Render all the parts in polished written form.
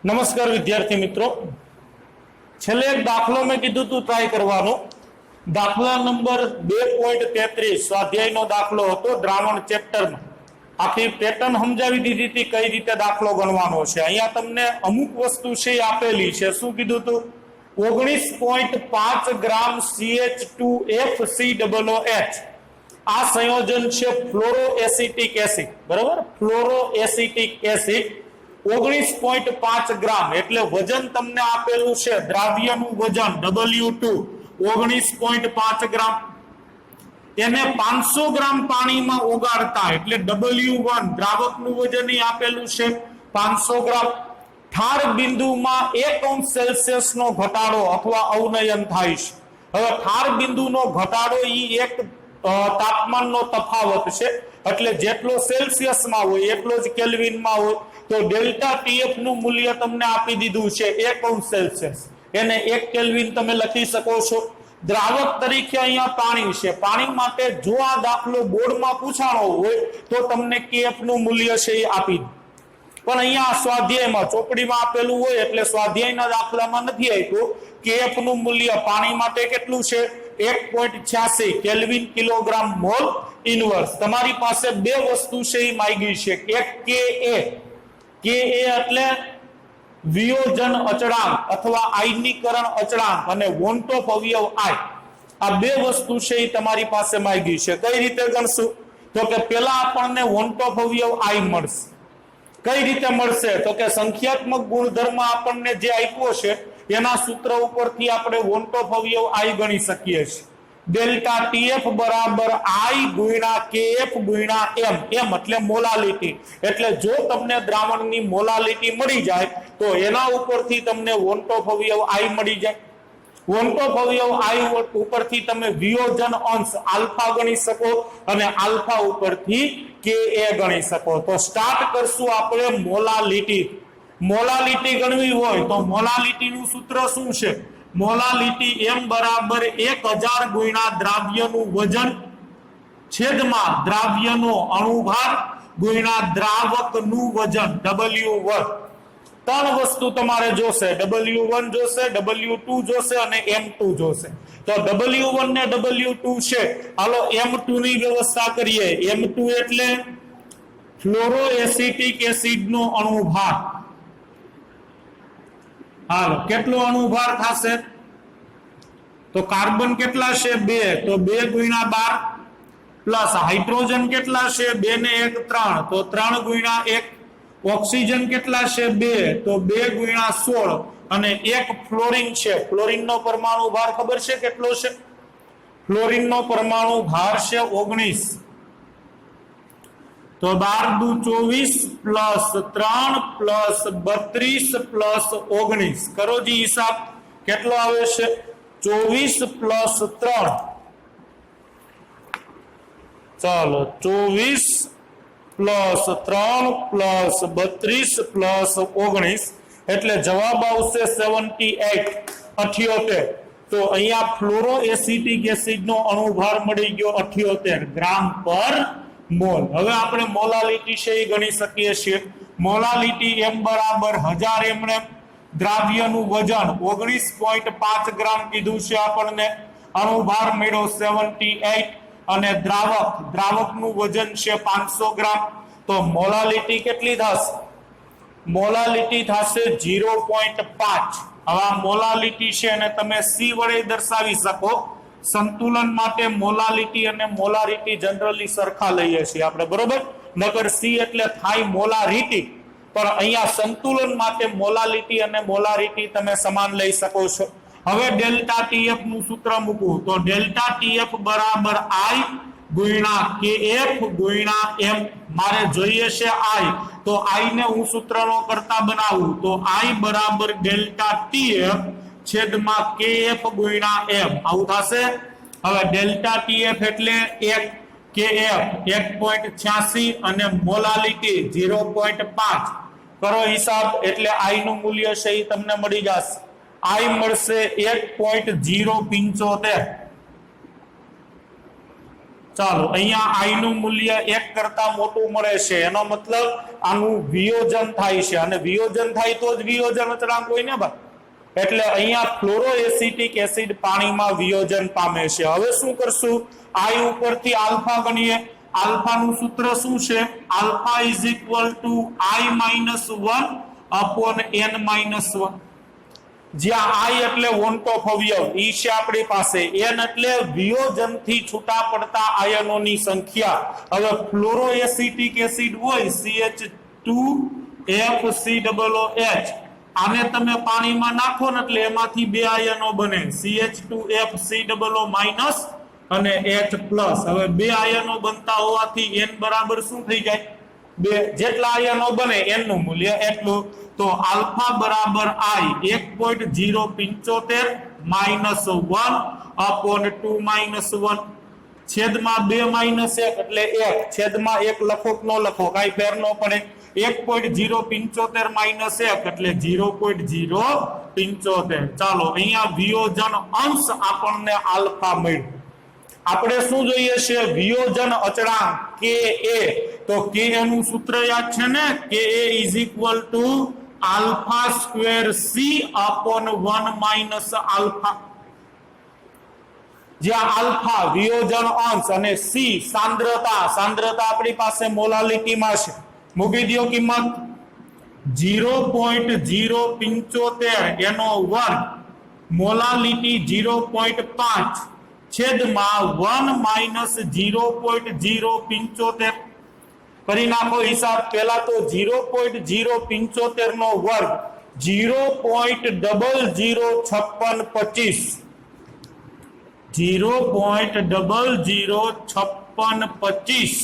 नमस्कार विद्यार्थी मित्रों, छेल्ले एक दाखलो मैं कीधुं तू ट्राय करवानो। दाखला नंबर 2.33 स्वाध्यायनो दाखलो हतो द्रावण चेप्टर में। आखी पेटर्न समजावी दीधी थी कई रीते दाखलो गणवानो छे। अहींया तमने अमुक वस्तु छे आपेली छे। शुं कीधुं तू 19.5 ग्राम CH2FCOOH आ संयोजन छे फ्लोरोएसिटिक एसिड, बराबर। फ्लोरोएसिटिक एसिड 19.5 ग्राम એટલે વજન તમને આપેલું છે દ્રાવ્યનું વજન W2 19.5 ગ્રામ, એને 500 ગ્રામ પાણીમાં ઓગાળતા એટલે W1 દ્રાવકનું વજન આપેલું છે 500 ગ્રામ। ઠાર બિંદુમાં 1 અંશ સેલ્સિયસનો ઘટાડો અથવા અવનયન થાય છે। હવે ઠાર બિંદુનો ઘટાડો ઈ એક તાપમાનનો તફાવત છે, એટલે જેટલો સેલ્સિયસમાં હોય એટલો જ કેલ્વિનમાં હોય। तो डेल्टा टीएफ નું મૂલ્ય તમને આપી દીધું છે 1 અંશ સેલ્સિયસ, એને 1 કેલ્વિન તમે લખી શકો છો। દ્રાવક તરીકે અહીંયા પાણી છે, પાણી માટે જો આ દાખલો બોર્ડમાં પૂછાણો હોય તો તમને કેએફ નું મૂલ્ય છે એ આપી દે, પણ અહીંયા સ્વાધ્યાયમાં ચોપડીમાં આપેલું હોય એટલે સ્વાધ્યાયના દાખલામાં નથી આપ્યું। કેએફ નું મૂલ્ય પાણી માટે કેટલું છે 1.86 કેલ્વિન કિલોગ્રામ મોલ ઇનવર્સ। તમારી પાસે બે વસ્તુ છે એ માંગી છે, એક કે એટલે વિયોજન અચળાંક અથવા આયનીકરણ અચળાંક અને વોન્ટ ઓફ અવયવ આઈ, આ બે વસ્તુ છે એ તમારી પાસે માંગી છે। કઈ રીતે ગણશું તો કે પહેલા આપણને વોન્ટ ઓફ અવયવ આઈ મળશે। કઈ રીતે મળશે તો કે સંખ્યાત્મક ગુણધર્મ આપણને જે આપ્યો છે એના સૂત્ર ઉપરથી આપણે વોન્ટ ઓફ અવયવ આઈ ગણી શકીએ છીએ। डेल्टा टीएफ बराबर आई गुणा केएफ गुणा एम, एम એટલે મોલાલિટી, એટલે જો તમને દ્રાવણની મોલાલિટી મળી જાય તો એના ઉપરથી તમને વોન્ટ ઓફ અવયવ આઈ મળી જાય। વોન્ટ ઓફ અવયવ આઈ ઉપરથી તમે વિયોજન અંશ આલ્ફા ગણી શકો અને આલ્ફા ઉપરથી કે એ ગણી શકો। તો સ્ટાર્ટ કરશું આપણે મોલાલિટી। મોલાલિટી ગણવી હોય તો મોલાલિટીનું સૂત્ર શું છે? मोलालिटी एम बराबर 1000 गुणा द्राव्यनु वजन छेदमा द्राव्यनो अणुभार गुणा द्रावकनु वजन W1। त्रण वस्तु तमारे जोशे, W1 जोशे, W2 जोशे અને M2 जोशे। तो W1 ने W2 छे, हालो M2 ની વ્યવસ્થા કરીએ। M2 એટલે ફ્લોરોએસિટિક એસિડ નો અણુભાર। हालो કેટલો અણુભાર થશે તો કાર્બન કેટલા છે 2, તો 2 ગુણ્યા 12 પ્લસ હાઇડ્રોજન કેટલા છે 2 ને 1 3, તો 3 ગુણ્યા 1। ઓક્સિજન કેટલા છે 2, તો 2 ગુણ્યા 16 અને 1 ફ્લોરિન છે। ફ્લોરિન નો પરમાણુ ભાર ખબર છે કેટલો છે? ફ્લોરિન નો પરમાણુ ભાર છે 19, तो 12 दू 24 प्लस 3 प्लस 32 प्लस 19 करो जी हिसाब केटलो आवे छे 24 प्लस 3, चलो 24 प्लस 3 प्लस 32 प्लस 19 એટલે જવાબ આવશે 78 78। तो અહીંયા ફ્લોરોએસિટિક એસિડ નો અણુભાર મળી ગયો 78 ગ્રામ પર मोल। હવે આપણે મોલાલિટી છે એ ગણી શકીએ છીએ। મોલાલિટી m બરાબર 1000 ml, દ્રાવ્યનું વજન 19.5 ગ્રામ કીધું છે આપણને, અણુભાર મળ્યો 78 અને દ્રાવકનું વજન છે 500 ગ્રામ। તો મોલાલિટી કેટલી થશે? મોલાલિટી થશે 0.5। હવે આ મોલાલિટી છે અને તમે c વડે દર્શાવી શકો। संतुलन माटे मोलालिटी અને મોલારિટી जनरली सरखा લઈએ છીએ આપણે, બરોબર। નકર C એટલે થાય મોલારિટી, પણ અહીંયા સંતુલન માટે મોલાલિટી અને મોલારિટી તમે સમાન લઈ શકો છો। હવે ડેલ્ટા ટીએફ નું સૂત્ર મૂકું તો ડેલ્ટા ટીએફ બરાબર I ગુણ્યા KF ગુણ્યા M। મારે જોઈએ છે I, તો I ને હું સૂત્રનો કરતા બનાવું તો I બરાબર ડેલ્ટા TF छेदमा KF गुणा M आउं थशे। हवे डेल्टा TF એટલે 1 KF 1.86 અને મોલાલિટી 0.5 કરો हिसाब એટલે I નું મૂલ્ય છે ઈ તમને મળી જશે। I મળશે 1.075। ચાલો અહીંયા આઈ નું મૂલ્ય 1 કરતા મોટું મળે છે, એનો મતલબ આનું વિયોજન થાય છે, અને વિયોજન થાય તો જ વિયોજન અચળાંક હોય ને ભાઈ. એટલે અહીંયા ફ્લોરોએસિટિક એસિડ પાણીમાં વિયોજન પામે છે. હવે શું કરશું, આઈ ઉપરથી આલ્ફા ગણીએ. આલ્ફાનું સૂત્ર શું છે? Alpha is equal two I minus 1 upon n minus 1. જ્યાં આઈ એટલે વોન્ટ-ઓફ અવયવ, ઈ છે આપણી પાસે, n એટલે વિયોજનથી છૂટા પડતા આયનોની સંખ્યા. હવે ફ્લોરોએસિટિક એસિડ હોય CH2FCOOH, આને તમે પાણીમાં નાખો ને એટલે એમાંથી બે આયનો બને, CH2FCOO માઇનસ અને H પ્લસ. હવે બે આયનો બનતા હોવાથી n બરાબર શું થઈ જાય? 2. જેટલા આયનો બને n નું મૂલ્ય એટલું. તો આલ્ફા બરાબર i 1.075 માઇનસ 1 અપોન 2 માઇનસ 1 છેદમાં 2 માઇનસ 1 એટલે 1 છેદમાં 1 લખો કે ન લખો કાંઈ ફેર ન પડે. 1.075 માઇનસ 1 એટલે 0.075. ચાલો અહીંયા વિયોજન અંશ આપણને આલ્ફા મળ્યું. આપણે શું જોઈએ છે? વિયોજન અચળાંક કે એ. તો કે નું સૂત્ર યાદ છે ને, કે a is equal to alpha square c upon 1 minus alpha. જ્યાં આલ્ફા વિયોજન અંશ અને સી સાંદ્રતા, સાંદ્રતા આપણી પાસે મોલાલિટીમાં છે, મૂકી દો કિંમત 0.075 એનો વર્ગ મોલાલિટી 0.5 છેદમાં 1 માઇનસ 0.075. કરી નાખો હિસાબ. પહેલા તો 0.075 નો વર્ગ 0.005625 0.005625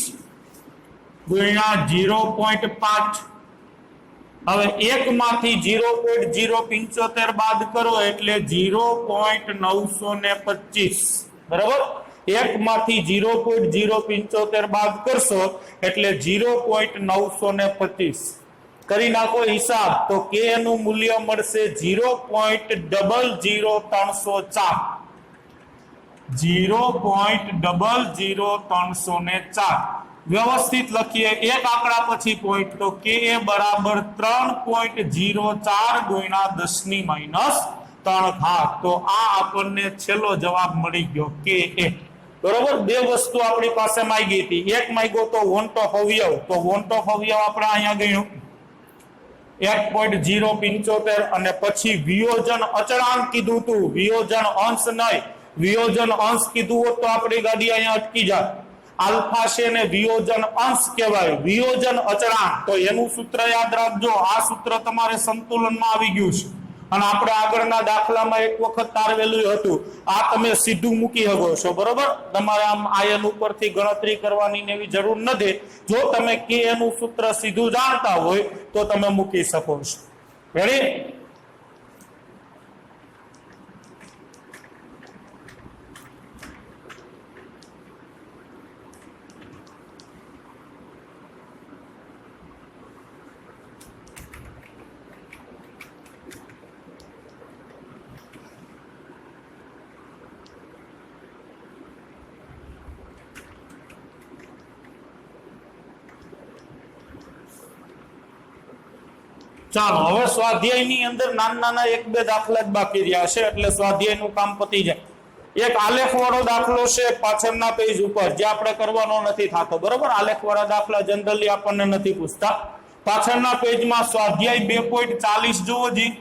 ગુણ્યા 0.5. હવે 1 માંથી 0.075 બાદ કરો એટલે 0.925. બરાબર? 1 માંથી 0.075 બાદ કરશો એટલે 0.925. કરી નાખો હિસાબ. તો કે નું મૂલ્ય મળશે 0.00304. 0.00304. વ્યવસ્થિત લખીએ એક આંકડા પછી પોઈન્ટ. તો કે એ બરાબર 3.04 ગુણ્યા 10 માઇનસ 3 તો આ આપણને છેલ્લો જવાબ મળી ગયો કે એ. બરોબર? બે વસ્તુ આપણી પાસે માંગી હતી. એક માંગ્યો તો વોન્ટ-ઓફ અવયવ. તો વોન્ટ-ઓફ અવયવ આપણે અહીંયા ગણ્યું 1.075 અને પછી વિયોજન અચળાંક કીધું તું, વિયોજન અંશ નહીં. વિયોજન અંશ કીધું હોત તો આપણી ગાડી અહીંયા અટકી જાય. આલ્ફા છે ને વિયોજન અંશ કહેવાય, વિયોજન અચળાંક. તો એનું સૂત્ર યાદ રાખજો. આ સૂત્ર તમારે સંતુલનમાં આવી ગયું છે, અને આપણે આગળના દાખલામાં એક વખત તારવેલું હતું. આ તમે સીધું મૂકી શકો છો. બરોબર? તમારે આમ આયન ઉપરથી ગણતરી કરવાની એવી જરૂર નથી. જો તમે કે એનું સૂત્ર સીધું જાણતા હોય તો તમે મૂકી શકો છો. રેડી? ચાલો હવે સ્વાધ્યાયની અંદર નાના નાના એક બે દાખલા જ બાકી રહ્યા છે, એટલે સ્વાધ્યાયનું કામ પતી જાય. એક આલેખ વાળો દાખલો છે પાછળના પેજ ઉપર, જે આપણે કરવાનો નથી થતો. બરોબર? આલેખ વાળા દાખલા જનરલી આપણને નથી પૂછતા. પાછળના પેજમાં સ્વાધ્યાય 2.40 જુઓ જી.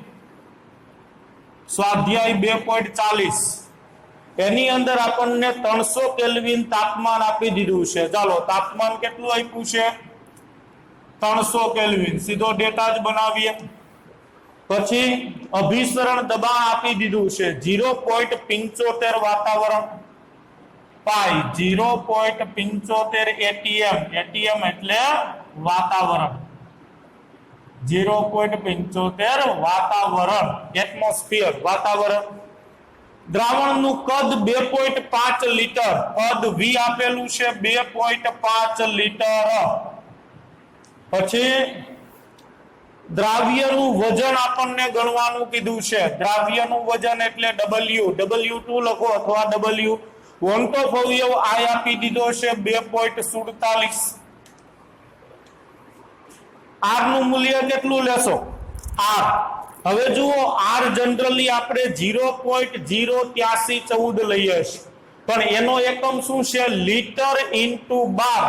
સ્વાધ્યાય 2.40 એની અંદર આપણને 300 કેલ્વિન તાપમાન આપી દીધું છે. ચાલો તાપમાન કેટલું આપ્યું છે? 300 કેલ્વિન. સીધો ડેટા જ બનાવીએ. પછી અભિસરણ દબાણ આપી દીધું છે 0.75 વાતાવરણ પાઈ 0.75 એટીએમ. એટીએમ એટલે વાતાવરણ. 0.75 વાતાવરણ, એટમોસ્ફિયર, વાતાવરણ. દ્રાવણનું કદ 2.5 લીટર. કદ વી આપેલું છે 2.5 લીટર. પછી દ્રાવ્યનું વજન આપણને ગણવાનું કીધું છે. દ્રાવ્યનું વજન એટલે W. W2 લખો અથવા W. ક્વોન્ટોફ અવયવ આઈ આપી દીધો છે 2.47. આર નું મૂલ્ય કેટલું લેશો? આર. હવે જુઓ, આર જનરલી આપણે 0.08314 લઈએ છીએ, પણ એનો એકમ શું છે? લીટર ઇન્ટુ બાર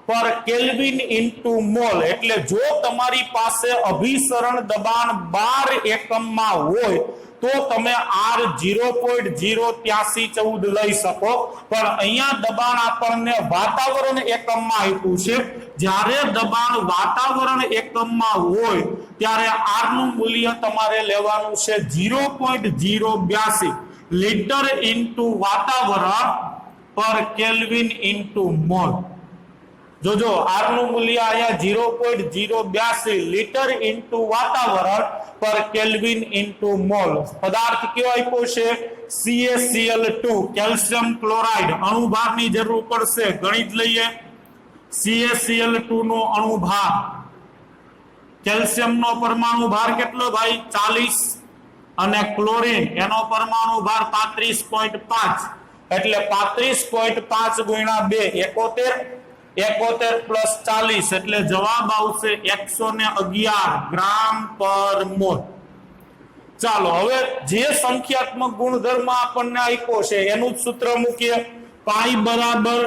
પર કેલ્વિન ઇન્ટુ મોલ. એટલે જો તમારી પાસે અભિસરણ દબાણ 12 એકમમાં હોય તો તમે આર 0.08314 લઈ શકો, પણ અહીંયા દબાણ આપણને વાતાવરણ એકમમાં આપ્યું છે. જ્યારે દબાણ વાતાવરણ એકમમાં હોય ત્યારે આર નું મૂલ્ય તમારે લેવાનું છે 0.082 લીટર ઇન્ટુ વાતાવરણ પર કેલ્વિન ઇન્ટુ મોલ. જોજો, આર નું મૂલ્ય અહીંયા 0.082 લીટર ઇન્ટુ વાતાવરણ પર કેલ્વિન ઇન્ટુ મોલ. પદાર્થ કયો આપ્યો છે? CaCl2 calcium chloride. અણુભારની જરૂર પડશે, ગણિત લઈએ. CaCl2 નો અણુભાર, કેલ્શિયમ નો પરમાણુ ભાર કેટલો ભાઈ? 40, અને ક્લોરીન એનો પરમાણુ ભાર 35.5, એટલે 35.5 ગુણ્યા 2 71 પ્લસ 40 એટલે જવાબ આવશે 111 ગ્રામ પર મોલ. ચાલો, હવે જે સંખ્યાત્મક ગુણધર્મ આપણને આપ્યો છે એનું જ સૂત્ર મૂકીએ. પાઈ બરાબર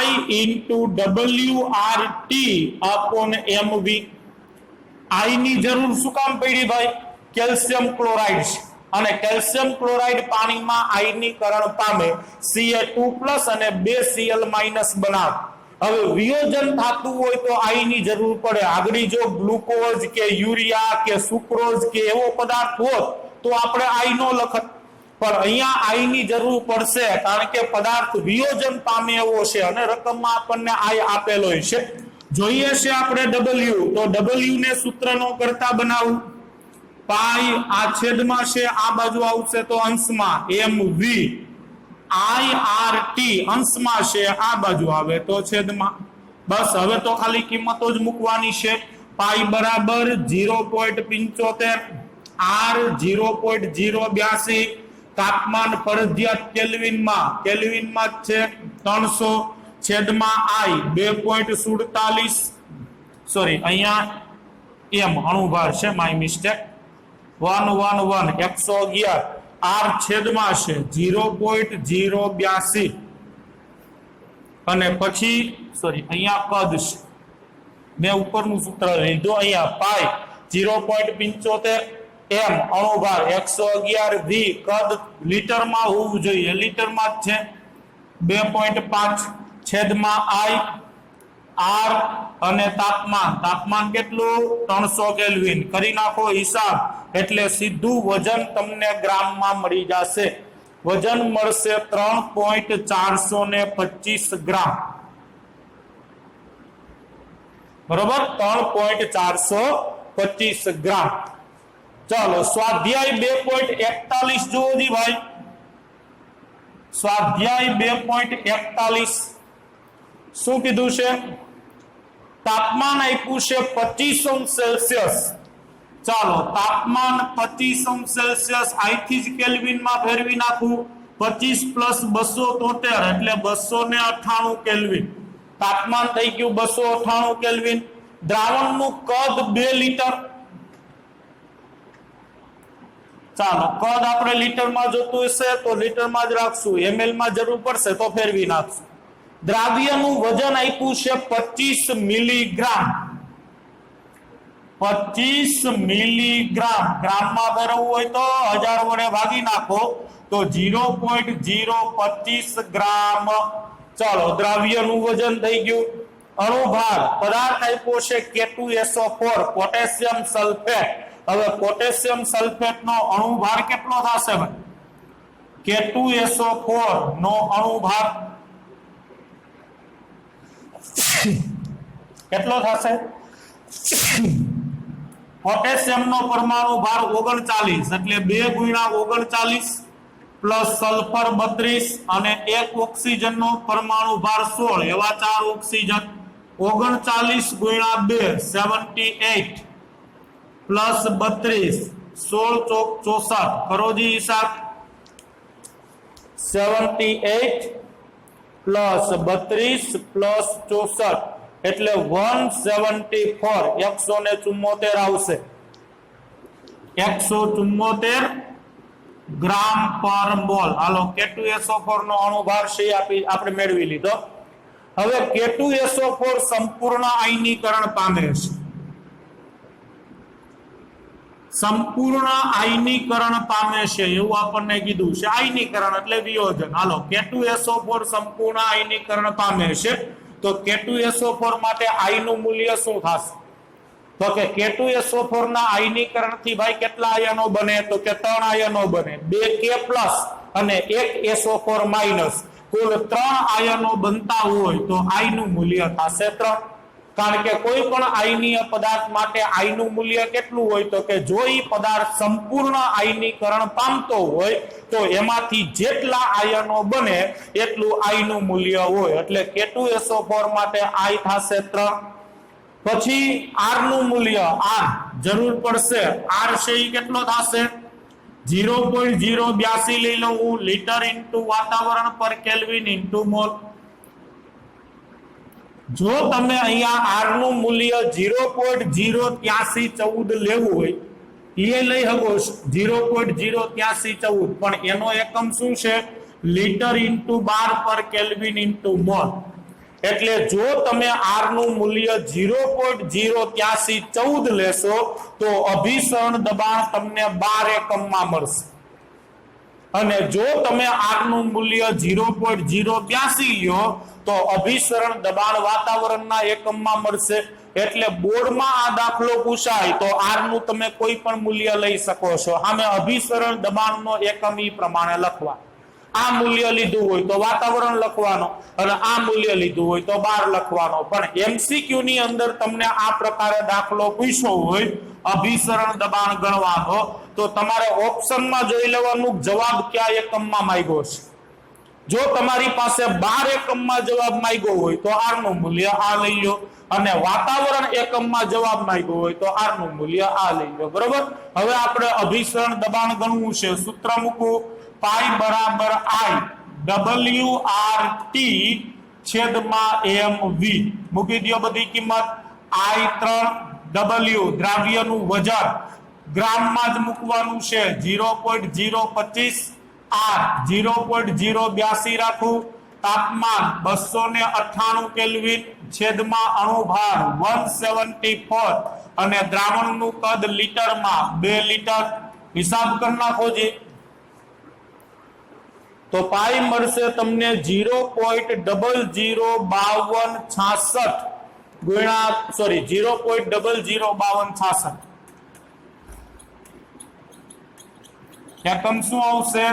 I into WRT upon MV. I ની જરૂર શું કામ પડી ભાઈ? કેલ્શિયમ ક્લોરાઇડ છે, અને કેલ્શિયમ ક્લોરાઇડ પાણીમાં આયનીકરણ પામે, Ca2+ અને 2Cl- બનાવે. હવે વિયોજન થતું હોય તો આઈ ની જરૂર પડે. આગળ જો ગ્લુકોઝ કે યુરિયા કે સુક્રોઝ કે એવો પદાર્થ હોત તો આપણે આઈ નો લખત, પણ અહીંયા આઈ ની જરૂર પડશે કારણ કે પદાર્થ વિયોજન પામે એવો છે અને રકમમાં આપણને આઈ આપેલો છે. જોઈએ છે આપણે W, તો W ને સૂત્રનો કરતા બનાવું. પાઈ આ છેદમાં છે, આ બાજુ આવશે તો અંશમાં MV. IRT અંશમાં છે, આ બાજુ આવે તો છેદમાં. બસ હવે તો ખાલી કિંમતો જ મૂકવાની છે. પાઈ બરાબર 0.75, R 0.082, તાપમાન ફરજિયાત કેલ્વિનમાં જ છે 300, છેદમાં I 2.47, સોરી અહીંયા એમ અણુભાર છે, માય મિસ્ટેક, 111 111. આર છેદમાં છે 0.082, અને પછી સોરી અહીંયા કદ છે, મેં ઉપરનું સૂત્ર લીધું. અહીંયા પાઈ 0.75, એમ અણુભાર 111, વી કદ લીટરમાં હોવું જોઈએ, લીટરમાં જ છે 2.5, છેદમાં આઈ. આર અને તાપમાન કેટલું? 300 કેલ્વિન. કરી નાખો હિસાબ, એટલે સીધું વજન તમને ગ્રામમાં મળી જશે. વજન મળશે 3.425 ગ્રામ. બરોબર, 3.425 ગ્રામ. ચાલો, સ્વાધ્યાય 2.41 જુઓ જી ભાઈ. સ્વાધ્યાય 2.41 શું કીધું છે? તાપમાન આપ્યું છે 25°C. ચાલો, તાપમાન 25°C, અહીંથી જ કેલ્વિનમાં ફેરવી નાખું. 25 + 273 એટલે 298 કેલ્વિન. તાપમાન થઈ ગયું 298 કેલ્વિન. દ્રાવણનું કદ 2 લીટર. ચાલો, કદ આપણે લીટરમાં જોતું હશે તો લીટરમાં જ રાખશું, ml માં જરૂર પડશે તો ફેરવી નાખશું. દ્રાવ્યનું વજન આપ્યું છે 25 મિલીગ્રામ. 25 મિલીગ્રામ. ગ્રામમાં ફેરવવું હોય તો 1000 વડે ભાગી નાખો તો 0.025 ગ્રામ. ચાલો, દ્રાવ્યનું વજન થઈ ગયું. અણુભાર પદાર્થ આપ્યો છે K2SO4 પોટેશિયમ સલ્ફેટ. હવે પોટેશિયમ સલ્ફેટ નો અણુભાર કેટલો થશે ભાઈ? K2SO4 નો અણુભાર કેટલો થશે? પોટેશિયમ નો પરમાણુ ભાર 39, એટલે 2 ગુણ્યા 39 પ્લસ સલ્ફર 32 અને 1 ઓક્સિજન નો પરમાણુ ભાર 16, એવા 4 ઓક્સિજન. 39 ગુણ્યા 2 78 પ્લસ 32, 16 ચોક 64. કરો જી હિસાબ. 78 પ્લસ 32 પ્લસ 64 એટલે 174 174 આવશે 174 ગ્રામ પર મોલ. હાલો K2SO4 નો અણુભાર છે આપણે મેળવી લીધો. હવે K2SO4 સંપૂર્ણ આયનીકરણ પામે છે. સંપૂર્ણ આયનીકરણ પામે છે એવું આપણને કીધું છે. આયનીકરણ એટલે વિયોજન. હાલો K2SO4 સંપૂર્ણ આયનીકરણ પામે છે તો K2SO4 માટે I નું મૂલ્ય શું થશે? તો કે K2SO4 ના આયનીકરણ થી ભાઈ કેટલા આયનો બને? તો કે 3 આયનો બને. 2K+ અને 1 SO4 માઈનસ કુલ 3 આયનો બનતા હોય તો I નું મૂલ્ય થશે 3. કારણ કે કોઈ પણ આયનીય પદાર્થ માટે I નું મૂલ્ય કેટલું હોય? તો કે જો ઈ પદાર્થ સંપૂર્ણ આયનીકરણ પામતો હોય તો એમાંથી જેટલા આયનો બને એટલું I નું મૂલ્ય હોય. એટલે K2SO4 માટે I થશે 3. પછી R નું મૂલ્ય R જરૂર પડશે. R છે ઈ કેટલો થશે? 0.082 લઈ લઉં હું લીટર ઇન્ટુ વાતાવરણ પર કેલ્વિન ઇન્ટુ મોલ. જો તમે અહીંયા R નું મૂલ્ય 0.08314 લેવું હોય એ લઈ શકો 0.08314 પણ એનો એકમ શું છે? લીટર ઇન્ટુ બાર પર કેલ્વિન ઇન્ટુ મોલ. એટલે જો તમે R નું મૂલ્ય 0.08314 લેશો તો અભિસરણ દબાણ તમને 12 એકમમાં મળશે. અને જો તમે R નું મૂલ્ય 0.082 લ્યો તો અભિસરણ દબાણ વાતાવરણના એકમમાં મળશે. એટલે બોર્ડમાં આ દાખલો પૂછાય તો R નું તમે કોઈ પણ મૂલ્ય લઈ શકો છો. આમે અભિસરણ દબાણનો એકમ ઈ પ્રમાણે લખવા. આ મૂલ્ય લીધું હોય તો વાતાવરણ લખવાનો અને આ મૂલ્ય લીધું હોય તો 12 લખવાનો. પણ MCQ ની અંદર તમને આ પ્રકારે દાખલો પૂછ્યો હોય અભિસરણ દબાણ ગણવાનો તો તમારે ઓપ્શનમાં જોઈ લેવાનું જવાબ કયા એકમમાં માંગ્યો છે. જો તમારી પાસે 12 એકમમાં જવાબ માંગ્યો હોય તો R નું મૂલ્ય આ લઈ લો અને વાતાવરણ એકમમાં જવાબ માંગ્યો હોય તો R નું મૂલ્ય આ લઈ લો. બરોબર. હવે આપણે અભિસરણ દબાણ ગણવું છે. સૂત્ર મૂકવું પાઈ બરાબર I WRT છેદમાં mv. મૂકી દો બધી કિંમત. I3 W દ્રાવ્યનું વજન ગ્રામમાં જ મૂકવાનું છે 0.025 R 0.082 રાખું. તાપમાન 298 કેલ્વિન છેદમાં અણુભાર 174 અને દ્રાવણનું કદ લીટરમાં 2 લીટર. હિસાબ કરી નાખો જી. તો પાઈ મળશે તમને 0.005266 ગુણ્યા 0.005266 એકમ શું આવશે?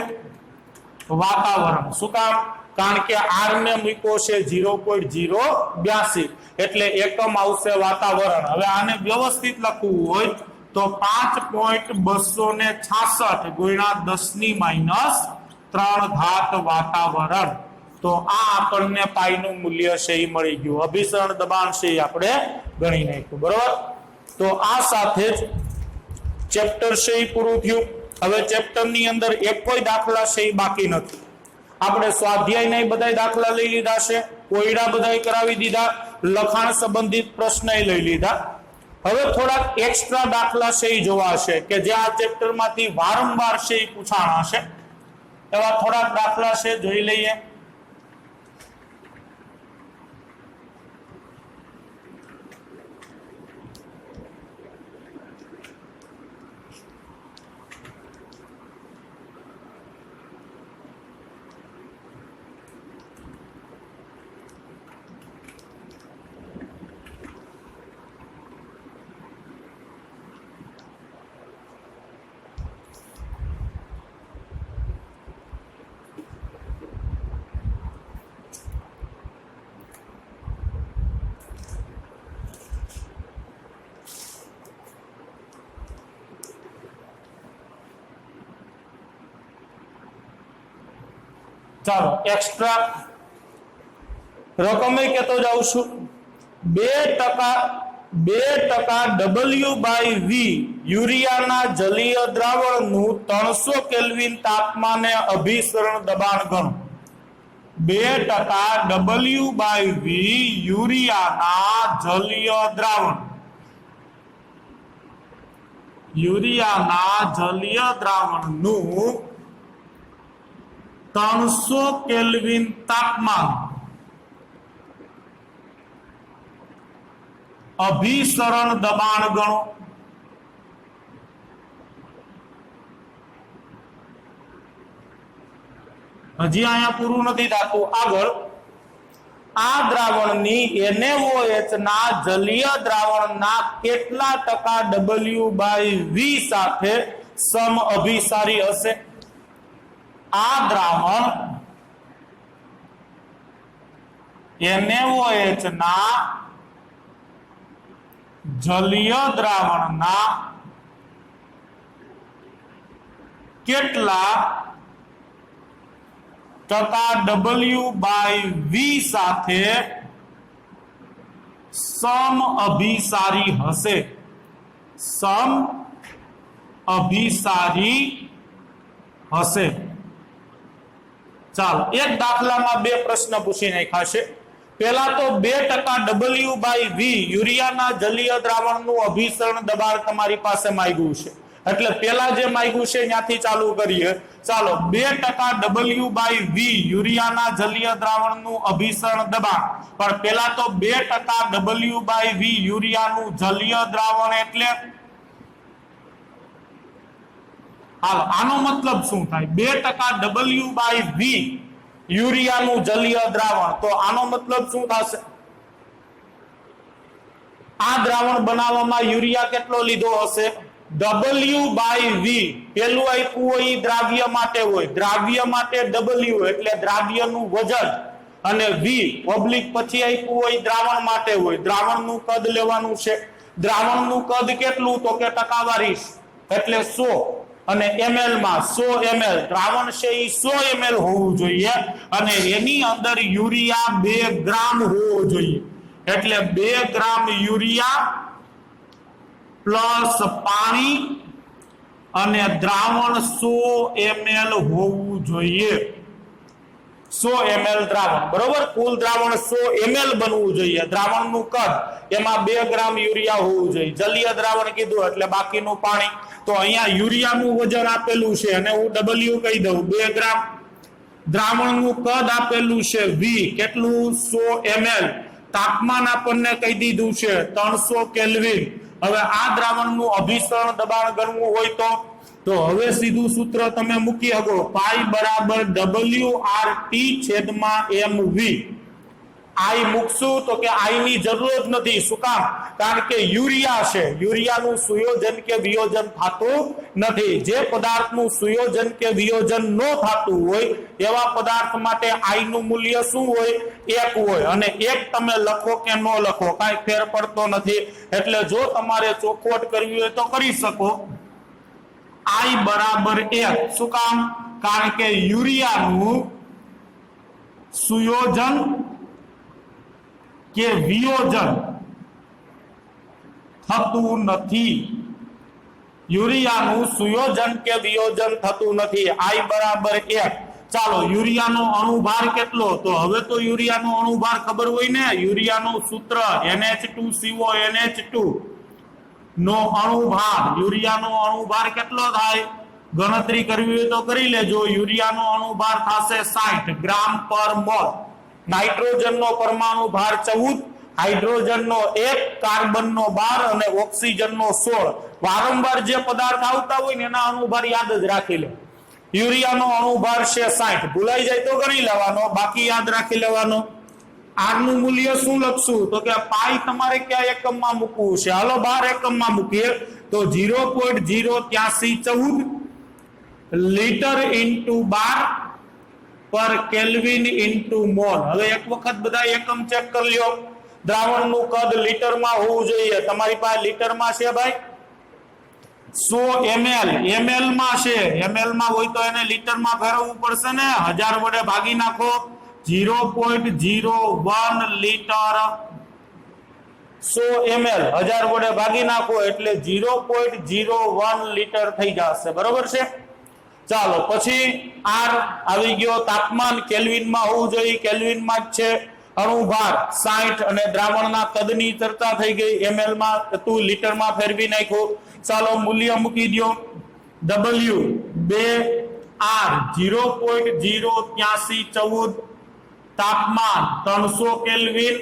વાતાવરણ. શું કામ? કારણ કે R ને મૂક્યો છે 0.082 એટલે એકમ આવશે વાતાવરણ. હવે આને વ્યવસ્થિત લખવું હોય તો 5.266 ગુણ્યા 10⁻³ વાતાવરણ. તો આ આપણને પાઈ નું મૂલ્ય છે એ મળી ગયું. અભિસરણ દબાણ છે એ આપણે ગણી નાખ્યું. બરોબર. તો આ સાથે જ ચેપ્ટર છે એ પૂરું થયું. હવે ચેપ્ટર ની અંદર એક કોઈ દાખલા છે એ બાકી નથી. આપણે સ્વાધ્યાયના બધા દાખલા લઈ લીધા છે, કોયડા બધા કરાવી દીધા, લખાણ સંબંધિત પ્રશ્ન લઈ લીધા. હવે થોડાક એક્સ્ટ્રા દાખલા છે એ જોવા છે કે જે આ ચેપ્ટર માંથી વારંવાર છે એ પૂછાણા છે. એવા થોડાક દાખલા છે, જોઈ લઈએ. ચાલો એક્સ્ટ્રા રકમે કહેતો જાઉં છું. 2% W/V યુરિયાના જલીય દ્રાવણનું 300 કેલ્વિન તાપમાને અભિસરણ દબાણ ગણો. 2% W/V યુરિયાના જલીય દ્રાવણ, યુરિયાના જલીય દ્રાવણનું 300 કેલ્વિન તાપમાન અભિસરણ દબાણ ગણો. હજી અહીંયા પૂરું નથી થતું. આગળ આ દ્રાવણની NaOH ના જલીય દ્રાવણના કેટલા ટકા W/V સાથે સમ અભિસારી હશે? આ દ્રાવણ NaOH ના જલીય દ્રાવણના કેટલા ટકા W/V સાથે સમ અભિસારી હશે? સમ અભિસારી હશે. ચાલો એક દાખલામાં બે પ્રશ્ન પૂછી નાખ્યા છે. પહેલા તો 2% W/V યુરિયાના જલીય દ્રાવણનું અભિસરણ દબાણ તમારી પાસે માંગ્યું છે, એટલે પેલા જે માંગ્યું છે ત્યાંથી ચાલુ કરીએ. ચાલો 2% W/V યુરિયાના જલીય દ્રાવણનું અભિસરણ દબાણ, પણ પેલા તો 2% W/V યુરિયાનું જલીય દ્રાવણ એટલે હાલો આનો મતલબ શું થાય? 2% W/V યુરિયાનું જલીય દ્રાવણ, તો આનો મતલબ શું થશે? આ દ્રાવણ બનાવવામાં યુરિયા કેટલો લીધો હશે? W/V. પેલું આપ્યું હોય એ દ્રાવ્ય માટે હોય, દ્રાવ્ય માટે W એટલે દ્રાવ્યનું વજન, અને V પબ્લિક પછી આપ્યું હોય દ્રાવણ માટે હોય, દ્રાવણનું કદ લેવાનું છે. દ્રાવણનું કદ કેટલું? તો કે ટકાવારી એટલે 100, અને ml માં 100 ml દ્રાવણ છે એ 100 ml હોવું જોઈએ, અને એની અંદર યુરિયા 2 ગ્રામ હોવો જોઈએ, એટલે 2 ગ્રામ યુરિયા પ્લસ પાણી અને દ્રાવણ 100 ml હોવું જોઈએ. 100 ml દ્રાવણ, બરોબર? કુલ દ્રાવણ 100 ml બનવું જોઈએ. દ્રાવણનું કદ એમાં 2 ગ્રામ યુરિયા હોવું જોઈએ. જલીય દ્રાવણ કીધું એટલે બાકીનું પાણી. તો અહીંયા યુરિયાનું વજન આપેલું છે અને હું W કહી દઉં 2 ગ્રામ. દ્રાવણનું કદ આપેલું છે V, કેટલું? 100 ml. તાપમાન આપણને કહી દીધું છે 300 કેલ્વિન. હવે આ દ્રાવણનું અભિસરણ દબાણ ગણવું હોય તો હવે સીધું સૂત્ર તમે મૂકી શકો, પાઈ બરાબર WRT/mV. આઈ મૂકશું તો કે આઈ ની જરૂર નથી. શું કામ? કારણ કે યુરિયા છે, યુરિયાનું સુયોજન કે વિયોજન થતું નથી. જે પદાર્થનું સુયોજન કે વિયોજન ન થતું હોય એવા પદાર્થ માટે આઈ નું મૂલ્ય શું હોય? 1 હોય, અને 1 તમે લખો કે ન લખો કાંઈ ફેર પડતો નથી. એટલે જો તમારે ચોખવટ કરવી હોય તો કરી શકો. આઈ બરાબર 1. શું કામ? કારણ કે યુરિયાનું સુયોજન કે વિયોજન થતું નથી. યુરિયાનું સુયોજન કે વિયોજન થતું નથી. આઈ બરાબર 1. ચાલો યુરિયાનો અણુભાર કેટલો? તો હવે તો યુરિયાનો અણુભાર ખબર હોય ને. યુરિયાનું સૂત્ર NH2CO NH2 નો અણુભાર, યુરિયાનો અણુભાર કેટલો થાય? ગણતરી કરવી હોય તો કરી લેજો. યુરિયાનો અણુભાર થશે 60 ગ્રામ પર મોલ. નાઇટ્રોજનનો પરમાણુ ભાર 14, હાઇડ્રોજનનો 1, કાર્બનનો 12 અને ઓક્સિજનનો 16. વારંવાર જે પદાર્થ આવતા હોય ને એના અણુભાર યાદ જ રાખી લો. યુરિયાનો અણુભાર છે 60, ભૂલાઈ જાય તો ગણી લેવાનો, બાકી યાદ રાખી લેવાનો. આર નું મૂલ્ય શું લખશું? તો કે પાઈ તમારે કયા એકમમાં મૂકવું છે? હાલો 12 એકમમાં મૂકીએ તો 0.08314 લીટર ઇન્ટુ 12 પર કેલ્વિન ઇન્ટુ મોલ. હવે એક વખત બધા એકમ ચેક કરી લ્યો. દ્રાવણનું કદ લીટરમાં હોવું જોઈએ. તમારી પાસે લીટરમાં છે ભાઈ? 100 ml. ml માં છે, ml માં હોય તો એને લીટરમાં ફેરવવું પડશે ને. 1000 વડે ભાગી નાખો. 0.01 લીટર 100 ml 1000 વડે ભાગી નાખો એટલે 0.01 લીટર થઈ જશે. બરોબર છે? ચાલો પછી આર આવી ગયો, તાપમાન કેલ્વિનમાં હોવું જોઈએ, કેલ્વિનમાં જ છે, અણુભાર 60 અને દ્રાવણના કદની ચર્ચા થઈ ગઈ, ml માં હતું, લીટરમાં ફેરવી નાખ્યું. ચાલો મૂલ્ય મૂકી દો, W 2 R 0.08314, તાપમાન 300 કેલ્વિન,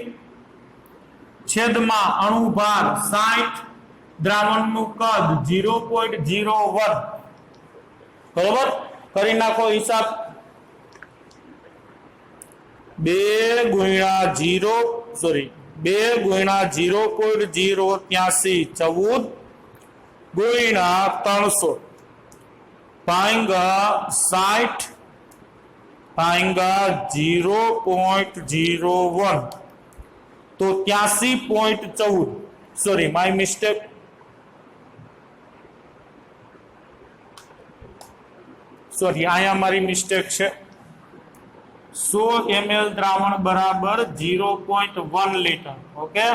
છેદમાં અણુભાર 60, દ્રાવણનું કદ 0.01. બરોબર, કરી નાખો હિસાબ. 2 ગુણ્યા 0.08314 ગુણ્યા 300 ભાંગા 60 ભાંગા 0.01 તો 83.14. Sorry, my mistake. સોરી, અહીંયા મારી મિસ્ટેક છે. 100 ml દ્રાવણ બરાબર 0.1 લીટર. Okay,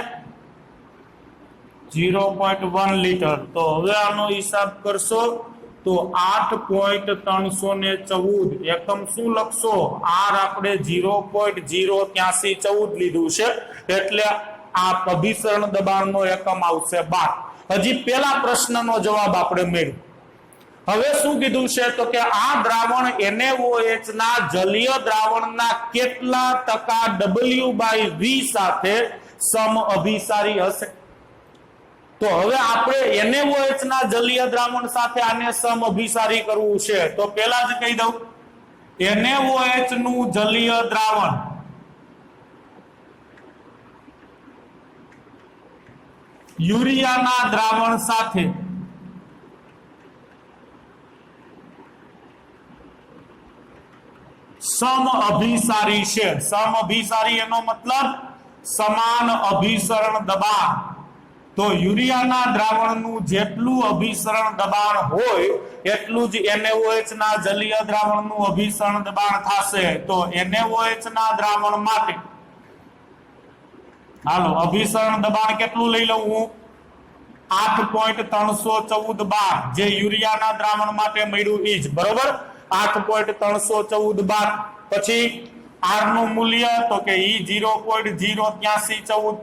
0.1 litre. તો હવે આનો હિસાબ કરશો તો 8.314 એકમ શું લખશો? આર આપણે 0.08314 લીધું છે, એટલે આ અભિસરણ દબાણનો એકમ આવશે 12. હજી પેલા પ્રશ્નનો જવાબ આપણે મેળવ્યો. હવે શું કીધું છે તો કે આ દ્રાવણ NaOH ના જલીય દ્રાવણના કેટલા ટકા W/V સાથે સમઅભિસારી હશે? તો હવે આપણે NaOH ના જલીય દ્રાવણ સાથે આને સમઅભિસારી કરવું છે. તો પહેલા જ કહી દઉં, NaOH નું જલીય દ્રાવણ યુરિયાના દ્રાવણ સાથે સમઅભિસારી છે. સમઅભિસારી એનો મતલબ સમાન અભિસરણ દબાણ. તો યુરિયાના દ્રાવણનું જેટલું અભિસરણ દબાણ હોય એટલું જ NaOH ના જલીય દ્રાવણનું અભિસરણ દબાણ થશે. તો NaOH ના દ્રાવણ માટે હાલો અભિસરણ દબાણ કેટલું લઈ લઉં હું? 8.314 બાર, જે યુરિયાના દ્રાવણ માટે મળ્યું ઈ જ. બરોબર, 8.314 બાર. પછી R નું મૂલ્ય તો કે ઈ 0.08314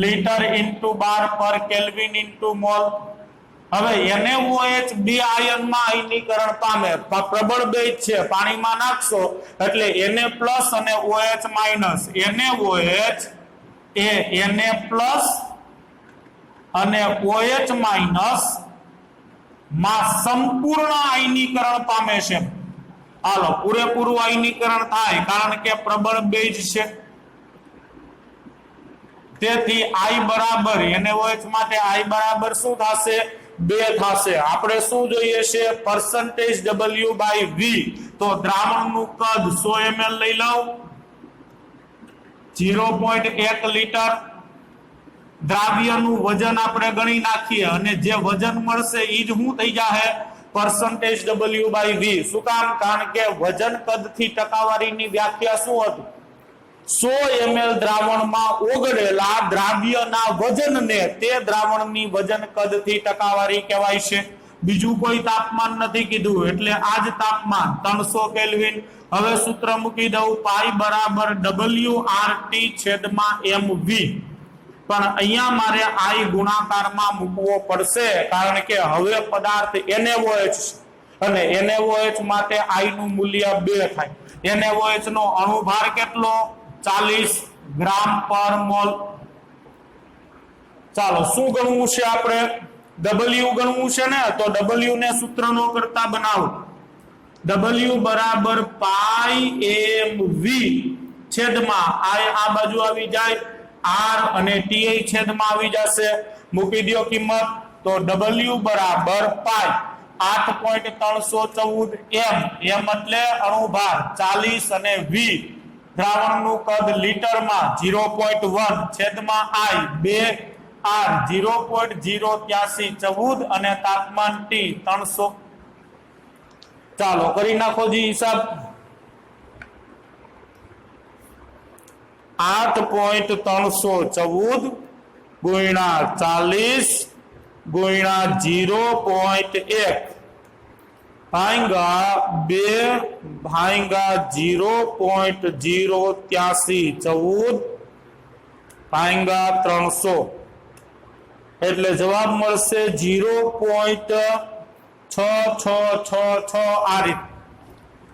લીટર ઇન્ટુ બાર પર કેલ્વિન ઇન્ટુ મોલ. હવે NaOH બે આયનમાં આયનીકરણ પામે, પ્રબળ બેઝ છે, પાણીમાં નાખશો એટલે Na પ્લસ અને OH માઇનસ. NaOH એ Na પ્લસ અને OH માઇનસ માં સંપૂર્ણ આયનીકરણ પામે છે. હાલો, પૂરેપૂરું આયનીકરણ થાય કારણ કે પ્રબળ બેઝ છે. તેથી I બરાબર NaOH માટે I બરાબર શું થશે? 2 થશે. આપણે શું જોઈએ છે? Percentage W/V. તો દ્રાવણનું કદ 100 ml લઈ લઉં, 0.1 લીટર. દ્રાવ્યનું વજન આપણે ગણી નાખીએ અને જે વજન મળશે એ જ શું થઈ જશે? Percentage W/V. શું કામ? કારણ કે વજન કદથી ટકાવારીની વ્યાખ્યા શું હતી? 100 ml દ્રાવણમાં ઓગળેલા દ્રાવ્યના વજનને તે દ્રાવણની વજન કદથી ટકાવારી કહેવાય છે. બીજું કોઈ તાપમાન નથી કીધું, એટલે આ જ તાપમાન 300 કેલ્વિન. હવે સૂત્ર મૂકી દઉં, પાઈ બરાબર WRT/mV. પણ અહીંયા મારે I ગુણાકારમાં મૂકવો પડશે કારણ કે હવે પદાર્થ NaOH છે અને NaOH માટે I નું મૂલ્ય 2 થાય. NaOH નો અણુભાર કેટલો? 40 ગ્રામ પર મોલ. ચાલો, શું ગણવું છે આપણે? W ગણવું છે ને, તો W ને સૂત્રનો કરતા બનાવો. W બરાબર પાઈ mv છેદમાં I આ બાજુ આવી જાય, R અને Ti છેદમાં આવી જશે. મૂકી દો કિંમત. તો W બરાબર પાઈ 8.314 m એટલે અણુભાર 40 અને V દ્રાવણનું કદ લીટરમાં 0.1 છેદમાં I 2 R 0.08314 અને તાપમાન T 300. ચાલો કરી નાખો જી હિસાબ. 8.314 ગુણ્યા 40 ગુણ્યા 0.1 भांगा 2 भांगा 0.083 14 भांगा 300 એટલે જવાબ મળશે 0.6666 આ રીત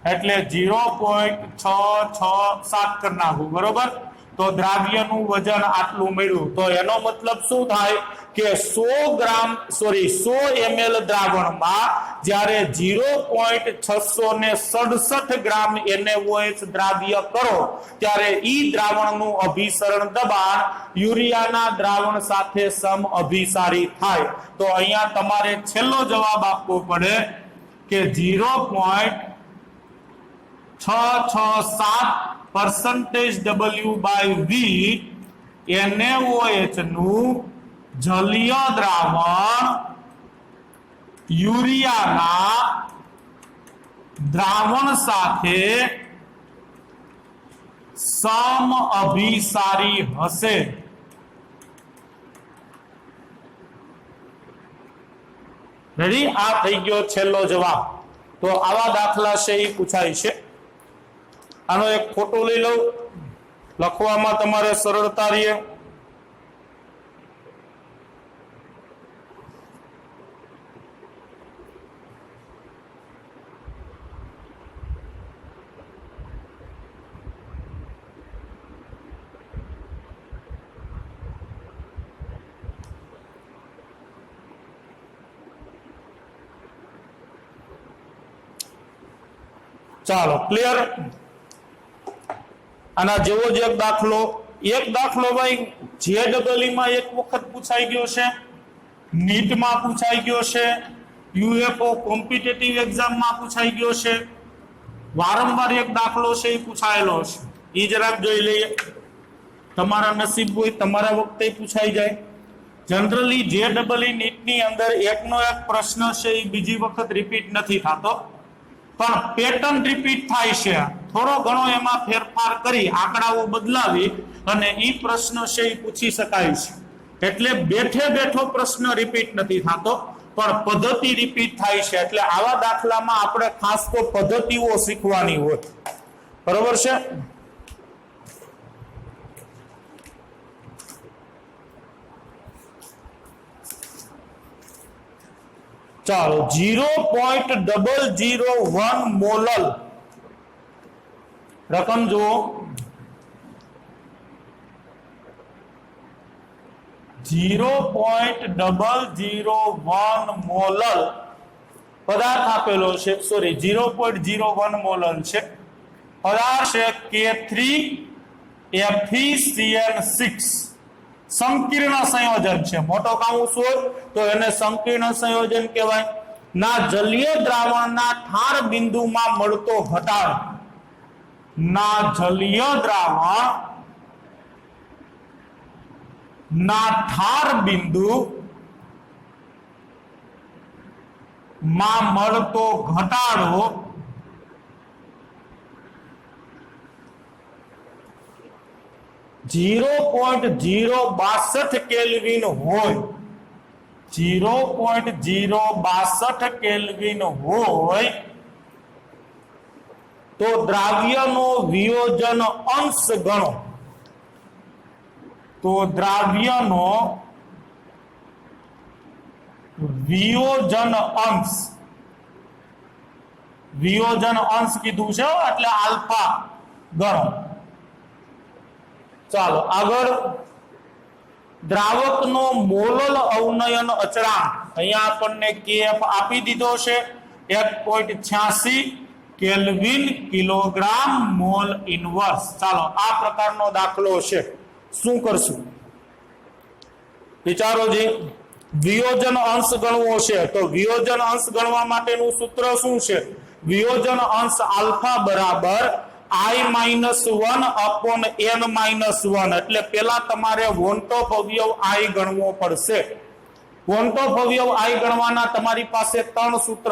એટલે 0.667 કરી નાખું બરોબર તો દ્રાવ્યનું વજન આટલું મળ્યું તો એનો મતલબ શું થાય કે 100 ml દ્રાવણમાં જ્યારે 0.667 ગ્રામ NaOH દ્રાવ્ય કરો ત્યારે ઈ દ્રાવણનું અભિસરણ દબાણ યુરિયાના દ્રાવણ સાથે સમ અભિસારી થાય તો અહીંયા તમારે છેલ્લો જવાબ આપવો પડે કે 0.667% W/V NaOH નું જલીય દ્રાવણ યુરિયાના દ્રાવણ સાથે સમ અભિસારી હશે રેડી આ થઈ ગયો છેલ્લો જવાબ તો આવા દાખલા છે એ પૂછાય છે આનો એક ફોટો લઈ લો લખવામાં તમારે સરળતા રહે ચાલો ક્લિયર આના જેવો જ એક દાખલો ભાઈ જેડબલઈ માં એક વખત પૂછાઈ ગયો છે નીટ માં પૂછાઈ ગયો છે યુએફઓ કોમ્પિટિટિવ એક્ઝામ માં પૂછાઈ ગયો છે વારંવાર એક દાખલો છે એ પૂછાયેલો છે એ જરાક જોઈ લઈએ તમારા નસીબ હોય તમારા વખતે પૂછાઈ જાય જનરલી જેડબલઈ નીટ ની અંદર એકનો એક પ્રશ્ન છે એ બીજી વખત રિપીટ નથી થતો પણ પેટર્ન રિપીટ થાય છે થોડો ઘણો એમાં ફેરફાર કરી આંકડાઓ બદલાવી અને ઈ પ્રશ્ન છે એ પૂછી શકાય છે એટલે બેઠે બેઠો પ્રશ્ન રિપીટ નથી થતો પણ પદ્ધતિ રિપીટ થાય છે એટલે આવા દાખલામાં આપણે ખાસ તો પદ્ધતિઓ શીખવાની હોય બરોબર છે ચાલો 0.001 મોલલ રકમ જુઓ 0.001 મોલલ પદાર્થ આપેલો છે સોરી 0.01 મોલલ છે પદાર્થ છે K3FeCN6 સંકીર્ણ સંયોજન છે મોટો કાઉન્સ હોય તો એને સંકીર્ણ સંયોજન કહેવાય ના જલીય દ્રાવણના ઠાર બિંદુમાં મળતો ઘટાડો ના જલીય દ્રાવણ ના ઠાર બિંદુ માં મળતો ઘટાડો .062 કેલ્વિન હોય 0.062 કેલ્વિન હોય તો દ્રાવ્યનો વિયોજન અંશ ગણો તો દ્રાવ્યનો વિયોજન અંશ કીધું છે એટલે આલ્ફા ગણો ચાલો આગળ દ્રાવકનો મોલલ અવનયન અચળાંક અહીંયા આપણને કેએફ આપી દીધો છે 1.86 કેલ્વિન કિલોગ્રામ મોલ ઇનવર્સ ચાલો આ પ્રકારનો દાખલો છે શું કરશું વિચારો જી વિયોજન અંશ ગણવો છે તો વિયોજન અંશ ગણવા માટેનું સૂત્ર શું છે વિયોજન અંશ આલ્ફા બરાબર I-1/n-1 એટલે પેલા તમારે વોન્ટોફ અવયવ I ગણવો પડશે વોન્ટોફ અવયવ I ગણવાના તમારી પાસે ત્રણ સૂત્ર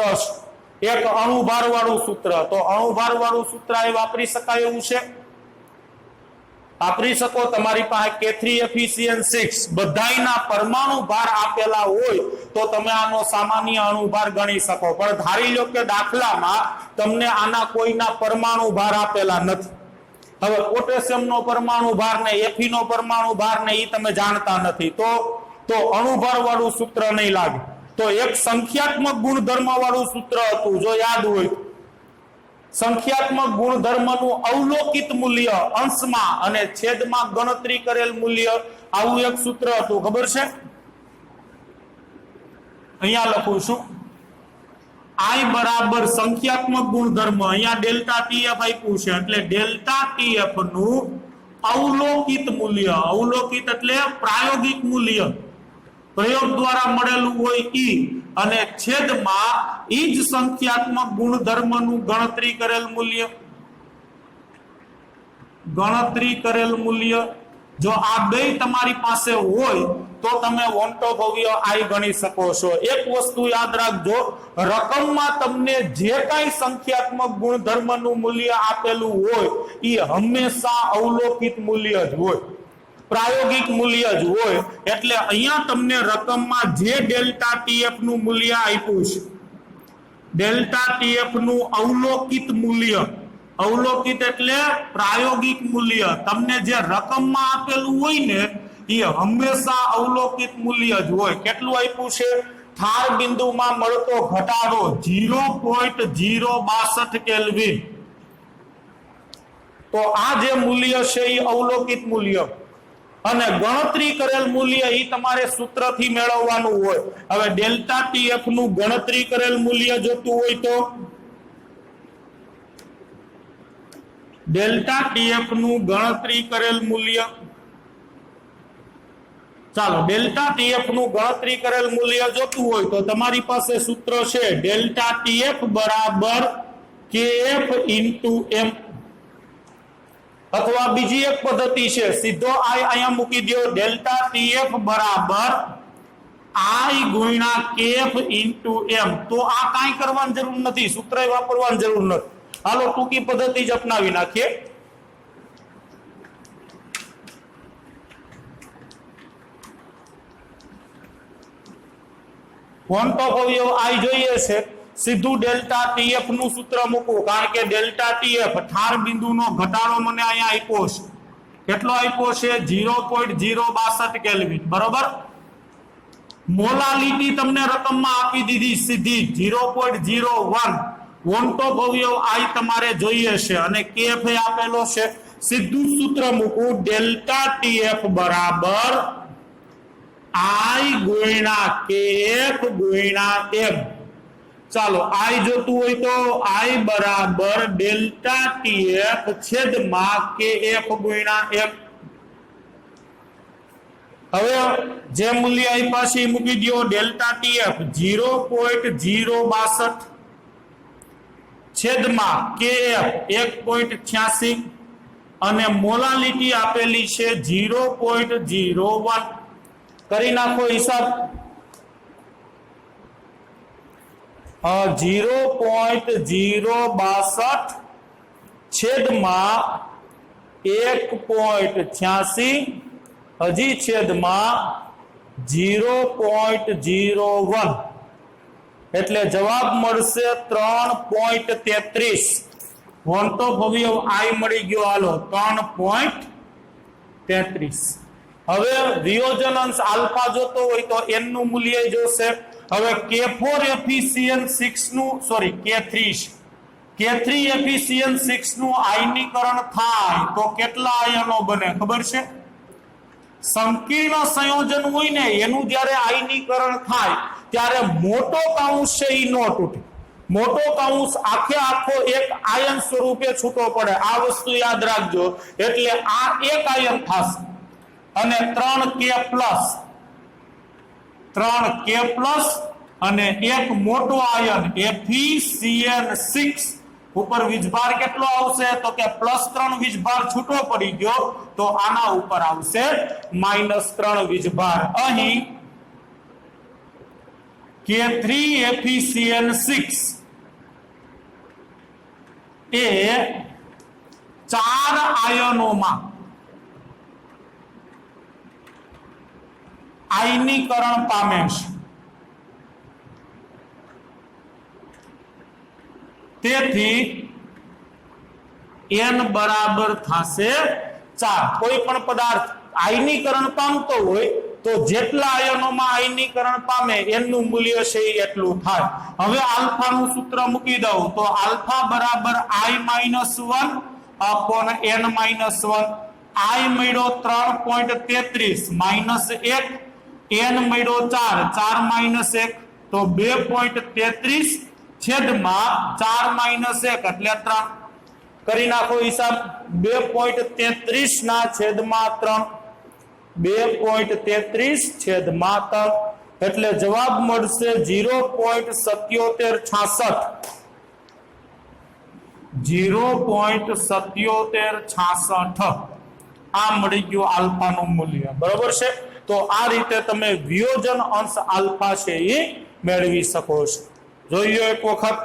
છે એક અણુભાર વાળું સૂત્ર તો અણુભાર વાળું સૂત્ર એ વાપરી શકાય એવું છે વાપરી શકો। તમારી પાસે K3FeCN6 બધાયના પરમાણુ ભાર આપેલા હોય તો તમે આનો સામાન્ય અણુભાર ગણી શકો। પણ ધારી લો કે દાખલામાં તમને આના કોઈના પરમાણુ ભાર આપેલા નથી। હવે પોટેશિયમનો પરમાણુ ભાર ને Fe નો પરમાણુ ભાર ને એ તમે જાણતા નથી, તો અણુભાર વાળું સૂત્ર નહીં લાગે। તો એક સંખ્યાત્મક ગુણધર્મ વાળું સૂત્ર હતું, જો યાદ હોય, સંખ્યાત્મક ગુણધર્મનું અવલોકિત મૂલ્ય અંશમાં અને છેદમાં ગણતરી કરેલ મૂલ્ય, આવું એક સૂત્ર હતું, ખબર છે? અહીંયા લખું છું, I બરાબર સંખ્યાત્મક ગુણધર્મ, અહીંયા ડેલ્ટા ટીએફ આપ્યું છે, એટલે ડેલ્ટા ટીએફ નું અવલોકિત મૂલ્ય, અવલોકિત એટલે પ્રાયોગિક મૂલ્ય, પ્રયોગ દ્વારા મળેલું હોય ઈ, અને છેદમાં ઈ જ સંખ્યાત્મક ગુણધર્મનું ગણતરી કરેલ મૂલ્ય, જો આ બે તમારી પાસે હોય તો તમે વોન્ટોફોવિયો આઈ ગણી શકો છો। એક વસ્તુ યાદ રાખજો, રકમમાં તમને જે કાંઈ સંખ્યાત્મક ગુણધર્મનું મૂલ્ય આપેલું હોય એ હંમેશા અવલોકિત મૂલ્ય જ હોય, પ્રાયોગિક મૂલ્ય જ હોય। એટલે અહીંયા તમને રકમમાં જે ડેલ્ટા ટીએફ નું મૂલ્ય આપ્યું છે, ડેલ્ટા ટીએફ નું અવલોકિત મૂલ્ય, અવલોકિત એટલે પ્રાયોગિક મૂલ્ય, તમને જે રકમમાં આપેલું હોય ને એ હંમેશા અવલોકિત મૂલ્ય જ હોય। કેટલું આપ્યું છે? ઠાર બિંદુમાં મળતો ઘટાડો 0.062 કેલ્વિન, તો આ જે મૂલ્ય છે એ અવલોકિત મૂલ્ય, અને ગણતરી કરેલ મૂલ્ય એ તમારે સૂત્રથી મેળવવાનું હોય। હવે ડેલ્ટા ટીએફ નું ગણતરી કરેલ મૂલ્ય જોતું હોય તો ડેલ્ટા ટીએફ નું ગણતરી કરેલ મૂલ્ય, ચાલો ડેલ્ટા ટીએફ નું ગણતરી કરેલ મૂલ્ય જોતું હોય તો તમારી પાસે સૂત્ર છે ડેલ્ટા ટીએફ બરાબર KF ઇન્ટુ M, અથવા બીજી એક પદ્ધતિ છે, સીધો I અહીંયા મૂકી દો, ડેલ્ટા ટીએફ બરાબર I ગુણ્યા KF ઇન્ટુ M। તો આ કાંઈ કરવાની જરૂર નથી, સૂત્ર વાપરવાની જરૂર નથી, હાલો ટૂંકી પદ્ધતિ જ અપનાવી નાખીએ। વોન્ટોફોવિયો I જોઈએ છે, સીધું ડેલ્ટા ટીએફ નું સૂત્ર મૂકવું, કારણ કે ડેલ્ટા ટીએફ ઠાર બિંદુનો ઘટાડો મને અહીંયા આપ્યો છે, કેટલો આપ્યો છે? 0.062 કેલ્વિન, બરોબર। મોલાલિટી તમને રકમમાં આપી દીધી સીધી 0.01, વોન્ટોફોવિયો I તમારે જોઈએ છે, અને કેએફ આપેલો છે, સીધું સૂત્ર મૂકવું ડેલ્ટા ટીએફ બરાબર I ગુણ્યા KF ગુણ્યા M। ચાલો I જોતું હોય તો I બરાબર ડેલ્ટા ટીએફ છેદમાં KF ગુણ્યા M। હવે જે મૂલ્ય આપ્યા છે એ મૂકી દો, ડેલ્ટા ટીએફ 0.062 છેદમાં KF 1.86, અને મોલાલિટી આપેલી છે 0.01, કરી નાખો હિસાબ, 0.062 છેદમાં 1.86, હજી છેદમાં 0.01, એટલે જવાબ મળશે 3.33। વોન્ટોફોવિયો I મળી ગયો, હાલો 3.33। હવે વિયોજન અંશ આલ્ફા જોતો હોય તો n નું મૂલ્ય જોશે। હવે K4FeCN6 નું K3FeCN6 નું આયનીકરણ થાય તો કેટલા આયનો બને ખબર છે? સંકીર્ણ સંયોજન હોય ને એનું જ્યારે આયનીકરણ થાય ત્યારે મોટો કાઉન્સ છે એ નો તૂટે, મોટો કાઉન્સ આખે આખો એક આયન સ્વરૂપે છૂટો પડે, આ વસ્તુ યાદ રાખજો। એટલે આ એક આયન થશે, અને 3K પ્લસ અને એક મોટો આયન FeCN6 ઉપર વીજભાર કેટલો આવશે? તો કે +3 વીજભાર છૂટો પડી ગયો, તો આના ઉપર આવશે -3 વીજભાર। અહીં K3FeCN6 એ 4 આયનોમાં આયનીકરણ પામે છે, તેથી n બરાબર થશે 4। કોઈ પણ પદાર્થ આયનીકરણ પામતો હોય તો જેટલા આયનોમાં આયનીકરણ પામે એનું મૂલ્ય છે એટલું થાય। હવે આલ્ફા નું સૂત્ર મૂકી દઉં તો આલ્ફા બરાબર I-1 upon n-1। I મળ્યો 3.33 -1, n મળ્યો 4, 4 - 1 તો 2.33 છેદમાં 4 - 1 એટલે 3। કરી નાખો હિસાબ। 2.33 ના છેદમાં 3, 2.33 છેદમાં 3 એટલે જવાબ મળશે 0.7766। 0.7766 આ મળી ગયું આલ્ફાનું મૂલ્ય, બરોબર છે। તો આ રીતે તમે વિયોજન અંશ આલ્ફા છે એ મેળવી શકો છો। જોઈએ એક વખત।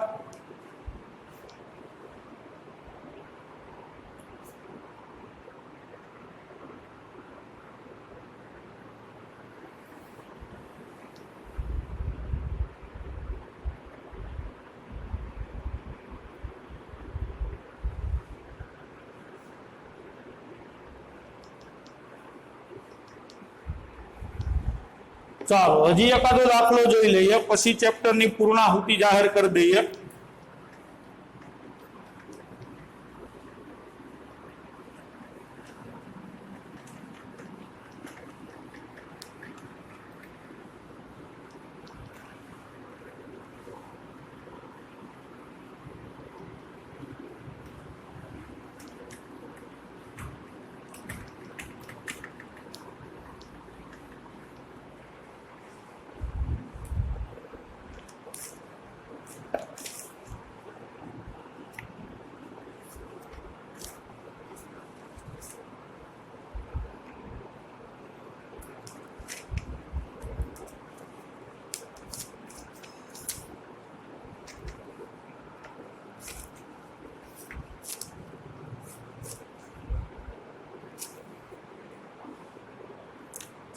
ચાલો હજી એકાદો દાખલો જોઈ લઈએ, પછી ચેપ્ટરની પૂર્ણાહુતિ જાહેર કરી દઈએ।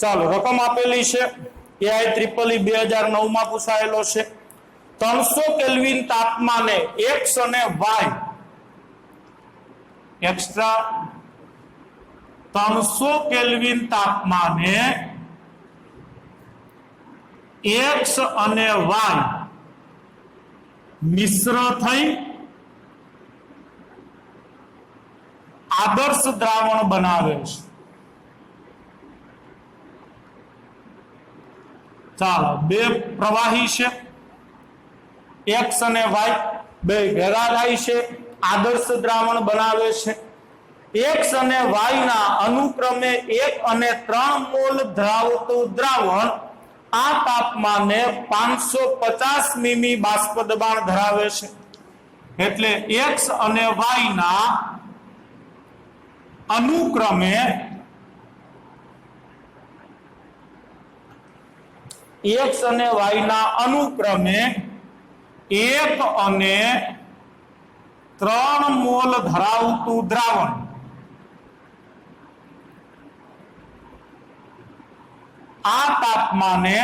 ચાલો રકમ આપેલી છે AI EEE 2009 માં પૂછાયેલો છે। 300 કેલ્વિન તાપમાને x અને y એક્સ્ટ્રા 300 કેલ્વિન તાપમાને x અને y મિશ્ર થઈ આદર્શ દ્રાવણ બનાવે છે। ચાલો બે પ્રવાહી છે x અને y બે ભેગા થાય છે, આદર્શ દ્રાવણ બનાવે છે। x અને y ના અનુક્રમે 1 અને 3 મોલ ધરાવતું દ્રાવણ આ તાપમાને 550 મીમી બાષ્પ દબાણ ધરાવે છે। એટલે x અને y ના અનુક્રમે x અને y ના અનુક્રમે 1 અને 3 મોલ ધરાવતું દ્રાવણ આ તાપમાને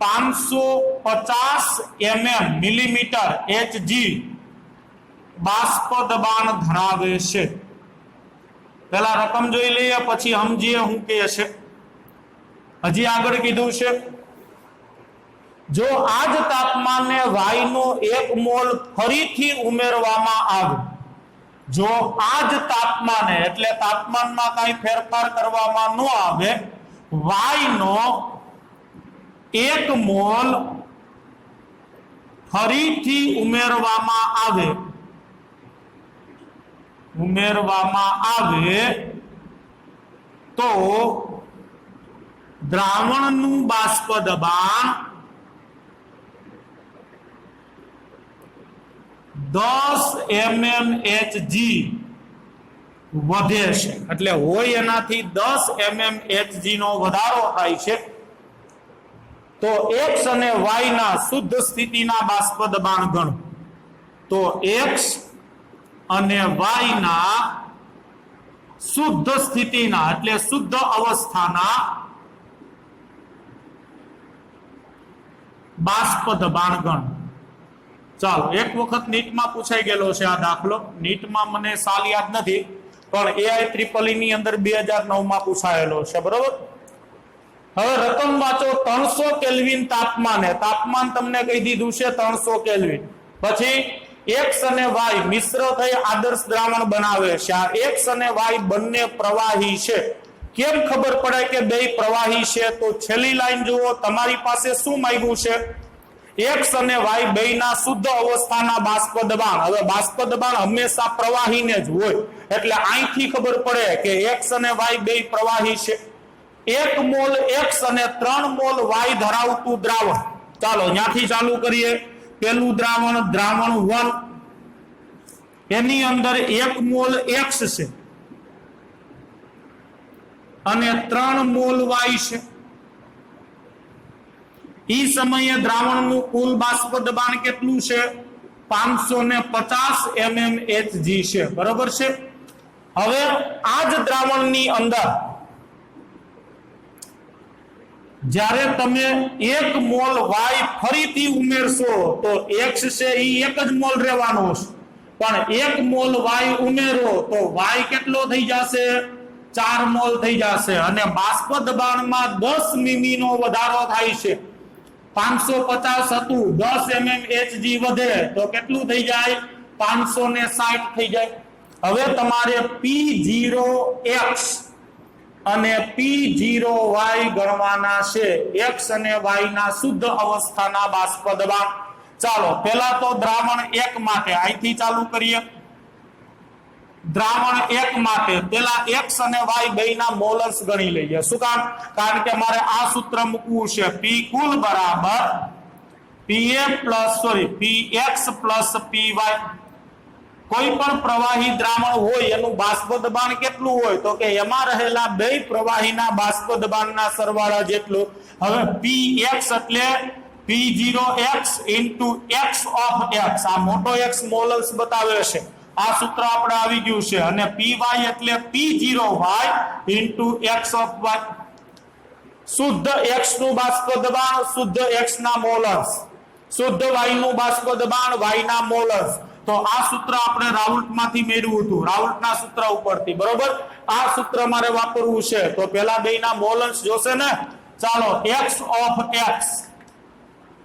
550 મિલીમીટર Hg બાષ્પ દબાણ ધરાવે છે। પહેલા રકમ જોઈ લઈએ પછી સમજીએ શું કહે છે। હજી આગળ કીધું છે જો આ જ તાપમાને y નો 1 મોલ ફરીથી ઉમેરવામાં આવે, જો આ જ તાપમાને એટલે તાપમાનમાં કાંઈ ફેરફાર કરવામાં ન આવે, y નો 1 મોલ ફરીથી ઉમેરવામાં આવે તો દ્રાવણનું બાષ્પ દબાણ 10 mmHg વધે છે। એટલે હોય એનાથી 10 mmHg નો વધારો થાય છે। તો x અને y ના શુદ્ધ સ્થિતિના બાષ્પ દબાણ ગણો તો x અને y ના શુદ્ધ સ્થિતિના એટલે શુદ્ધ અવસ્થાના બાષ્પ દબાણ ગણ. ચાલો, એક વખત નીટમાં પૂછાઈ ગયેલો છે આ દાખલો. નીટમાં મને સાલ યાદ નથી, પણ AI ની અંદર 2009 માં પૂછાયેલો છે. બરોબર. હવે રકમ વાંચો. 300 કેલ્વિન તાપમાને, તાપમાન તમને કહી દીધું છે 300 કેલ્વિન. પછી એક્સ અને વાય મિશ્ર થઈ આદર્શ દ્રાવણ બનાવે છે. આ એક્સ અને વાય બંને પ્રવાહી છે. કેમ ખબર પડે કે બે પ્રવાહી છે? તો છેલ્લી લાઈન જુઓ. તમારી પાસે શું માંગ્યું છે? એક્સ અને વાય બેયના શુદ્ધ અવસ્થાના બાષ્પ દબાણ. હવે બાષ્પ દબાણ હંમેશા પ્રવાહીને જ હોય, એટલે અહીંથી ખબર પડે કે એક્સ અને વાય બે પ્રવાહી છે. 1 મોલ એક્સ અને 3 મોલ વાય ધરાવતું દ્રાવણ. ચાલો ત્યાંથી ચાલુ કરીએ. પેલું દ્રાવણ, દ્રાવણ 1, એની અંદર 1 મોલ એક્સ છે અને 3 મોલ વાય છે. ઈ સમયે દ્રાવણનું કુલ બાષ્પ દબાણ કેટલું છે? 550 mmHg છે. બરોબર છે. હવે આ જ દ્રાવણની અંદર જ્યારે તમે 1 મોલ વાય ફરીથી ઉમેરશો તો એક્સ છે એ 1 જ મોલ રહેવાનો છે, પણ 1 મોલ વાય ઉમેરો તો વાય કેટલો થઈ જશે? 4 મોલ થઈ જશે. અને બાષ્પ દબાણમાં 10 મીમી નો વધારો થાય છે. 550 હતું, 10 mmHg વધે તો કેટલું થઈ જાય? 560 થઈ જાય. હવે તમારે P0x અને P0y ગણવાના છે. x અને y ના શુદ્ધ અવસ્થાના બાષ્પ દબાણ. ચાલો પહેલા તો દ્રાવણ 1 માટે અહીંથી ચાલુ કરીએ. દ્રાવણ 1 માટે પેલા x અને y બેયના મોલર્સ ગણી લઈએ. શું કામ? કારણ કે મારે આ સૂત્ર મૂકવું છે. P કુલ બરાબર Px પ્લસ Py. કોઈ પણ પ્રવાહી દ્રાવણ હોય એનું બાષ્પ દબાણ કેટલું હોય? તો કે એમાં રહેલા બે પ્રવાહીના બાષ્પ દબાણના સરવાળા જેટલું. હવે Px એટલે P0x into x of x. આ મોટો x મોલર્સ બતાવે છે. આ સૂત્ર આપણે આવી ગયું છે. અને Py એટલે P0y into x of y. શુદ્ધ x નું બાષ્પ દબાણ, શુદ્ધ x ના મોલર્સ, શુદ્ધ y નું બાષ્પ દબાણ, y ના મોલર્સ. તો આ સૂત્ર આપણે રાઉલ્ટમાંથી મેળવ્યું હતું, રાઉલ્ટના સૂત્ર ઉપરથી. બરોબર. આ સૂત્ર મારે વાપરવું છે. તો પેલા બેયના મોલર્સ જોશે ને. ચાલો, x of x,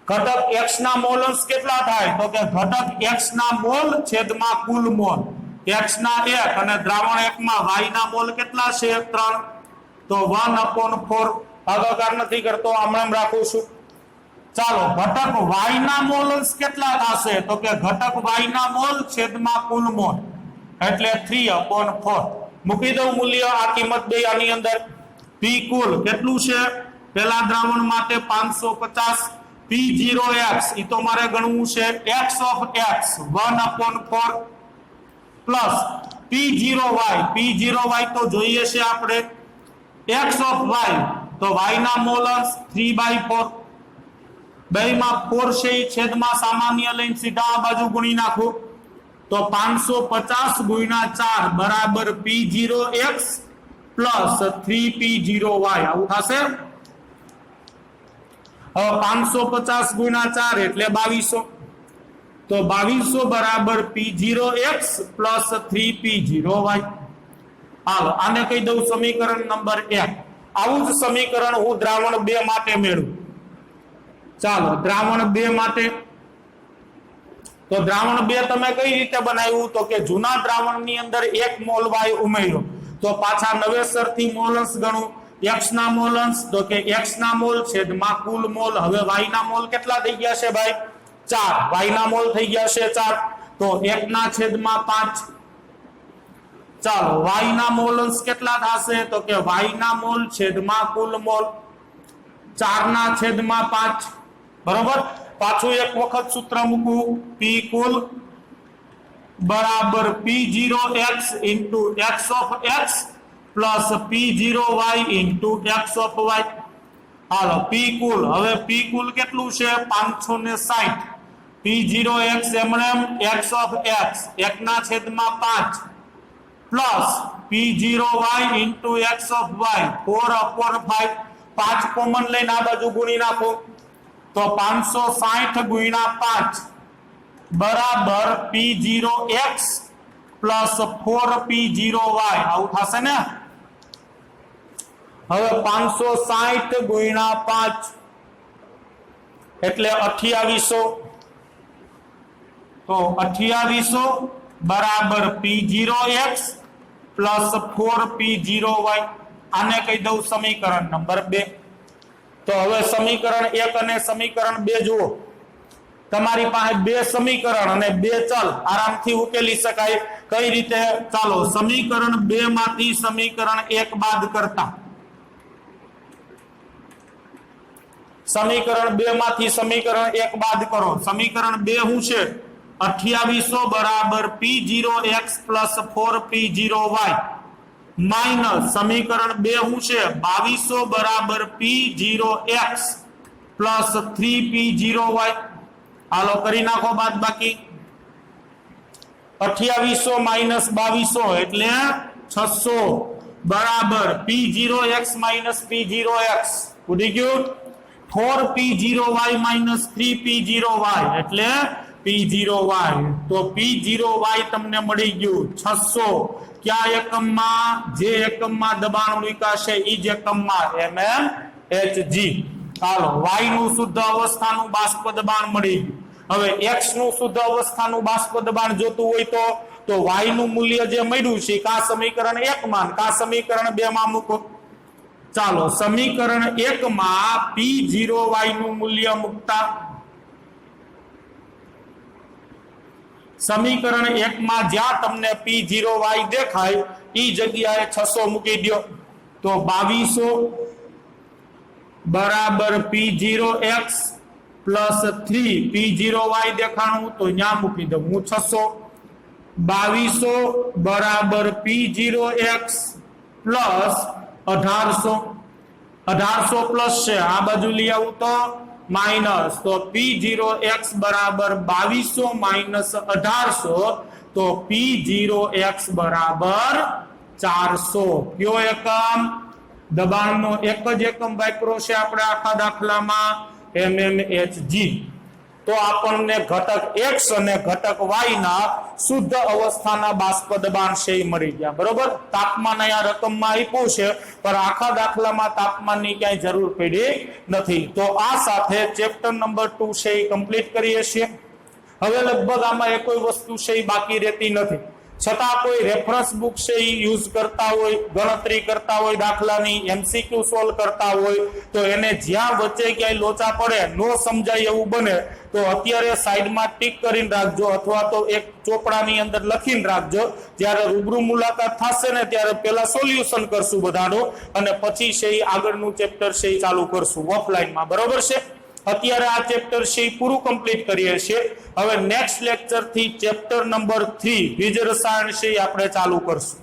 ઘટક x ના મોલર્સ કેટલા થાય? તો કે ઘટક x ના મોલ છેદમાં કુલ મોલ. x ના 1 અને દ્રાવણ 1 માં y ના મોલ કેટલા છે? 3. તો 1/4. ભાગાકાર નથી કરતો, આમ રાખું છું. ચાલો, ઘટક y ના મોલ્સ કેટલા થશે? તો કે ઘટક y ના મોલ છેદમાં કુલ મોલ એટલે 3/4. મૂકી દઉં મૂલ્ય. આ કિંમત બે આની અંદર. P કુલ કેટલું છે? પેલા દ્રાવણ માટે 550. P0x ઈ તો મારે ગણવું છે. x of x 1/4 plus P0y તો જોઈએ છે આપણે. x of y તો y ના મોલર્સ 3/4. બેયમાં 4 છે, છેદમાં સામાન્ય લઈને સીધા આ બાજુ ગુણી નાખો તો 550 ગુણ્યા 4 બરાબર P0x પ્લસ 3P0y. આવું થશે. હવે 550 ગુણ્યા 4 એટલે 2200. તો 2200 બરાબર P0x પ્લસ 3P0y. હાલો, આને કહી દઉં સમીકરણ નંબર 1. આવું જ સમીકરણ હું દ્રાવણ 2 માટે મેળવું. ચાલો, દ્રાવણ 2 માટે. તો દ્રાવણ 2 તમે કઈ રીતે બનાવ્યું? તો કે જૂના દ્રાવણની અંદર 1 મોલ વાય ઉમેર્યો તો પાછા નવેસરથી મોલસ ગણું. x ના મોલસ તો કે x ના મોલ છેદમાં કુલ મોલ. હવે y ના મોલ કેટલા થઈ ગયા છે ભાઈ? 4. y ના મોલ થઈ ગયા છે 4. તો 1 ના છેદમાં 5. ચાલો, y ના મોલસ કેટલા થશે? તો કે y ના મોલ છેદમાં કુલ મોલ 4 ના છેદમાં 5. બરોબર. પાછું એક વખત સૂત્ર મૂકું. P કુલ બરાબર P0x into x of x plus P0y into x of y. Hello, P કુલ. હવે P કુલ કેટલું છે? 560. P0x MM x of x 1 ના છેદમાં 5 plus p0y into x of y 4/5 5 common લઈને આ બાજુ ગુણી નાખો તો 560 ગુણ્યા 5 બરાબર p0x પ્લસ 4p0y આવું થશે ને। હવે 560 ગુણ્યા 5 એટલે 2800 તો 2800 બરાબર p0x પ્લસ 4p0y આને કહી દઉં સમીકરણ નંબર 2। તો હવે સમીકરણ 1 અને સમીકરણ 2 જુઓ તમારી પાસે બે સમીકરણ અને બે ચલ આરામથી ઉકેલી શકાય કઈ રીતે ચાલો સમીકરણ 2 માંથી સમીકરણ 1 બાદ કરતા સમીકરણ 2 માંથી સમીકરણ 1 બાદ કરો સમીકરણ 2 શું છે 2800 બરાબર p0x પ્લસ 4p0y માઇનસ સમીકરણ 2 શું છે 2200 બરાબર p0x પ્લસ 3p0y હાલો કરી નાખો બાદ બાકી 2800 માઇનસ 2200 એટલે 600 બરાબર p0x માઇનસ p0x ઉડી ગયું 4p0y માઇનસ 3p0y એટલે p0y તો p0y તમને મળી ગયું 600 क्या एकम में जे एकम में दबाण विकासे ई ज एकम में mmHg ચાલો y નું શુદ્ધ અવસ્થાનું બાષ્પ દબાણ મળી ગયું હવે x નું શુદ્ધ અવસ્થાનું બાષ્પ દબાણ જોતું હોય તો y નું મૂલ્ય જે મળ્યું છે કા સમીકરણ 1 માં કા સમીકરણ 2 માં મૂકો ચાલો સમીકરણ 1 માં p0y નું મૂલ્ય મૂકતા સમીકરણ 1 માં જ્યાં તમને p0y દેખાય ઈ જગ્યાએ 600 મૂકી દો તો 2200 બરાબર p0x પ્લસ 3 p0y દેખાણું તો ત્યાં મૂકી દઉં હું 600 2200 બરાબર p0x પ્લસ 1800 પ્લસ છે આ બાજુ લઈ આવું તો माइनस तो p0x बराबर 2200 माइनस 1800 तो p0x बराबर 400 क्यों एकम दबाण नो एक ज एकम वापरो छे आपणे आखा दाखलामां mmHg तो आपने घटक x અને ઘટક y ના શુદ્ધ અવસ્થાના બાષ્પ દબાણ છે મળી ગયા બરોબર તાપમાન આ રકમમાં આપ્યું છે પર આખા દાખલામાં તાપમાનની ક્યાંય જરૂર પડી નથી તો આ સાથે ચેપ્ટર નંબર 2 છે કમ્પ્લીટ કરીએ છીએ હવે લગભગ આમાં એક કોઈ વસ્તુ છે બાકી રહેતી નથી છતાં કોઈ રેફરન્સ બુક છે યુઝ કરતા હોય ગણતરી કરતા હોય દાખલાની એમસીક્યુ સોલ્વ કરતા હોય તો એને જ્યાં વચ્ચે ક્યાંય લોચા પડે નો સમજાય એવું બને તો અત્યારે સાઈડમાં ટીક કરીને રાખજો અથવા તો એક ચોપડાની અંદર લખીને રાખજો જ્યારે રૂબરૂ મુલાકાત થશે ને ત્યારે પહેલા સોલ્યુશન કરશું બધાનું અને પછી છે આગળનું ચેપ્ટર છે ચાલુ કરશું ઓફલાઈનમાં બરોબર છે અત્યારે આ ચેપ્ટર છે પૂરું કમ્પ્લીટ કરીએ છીએ હવે નેક્સ્ટ લેક્ચર થી ચેપ્ટર નંબર 3 બીજ રસાયણ છે આપણે ચાલુ કરશું।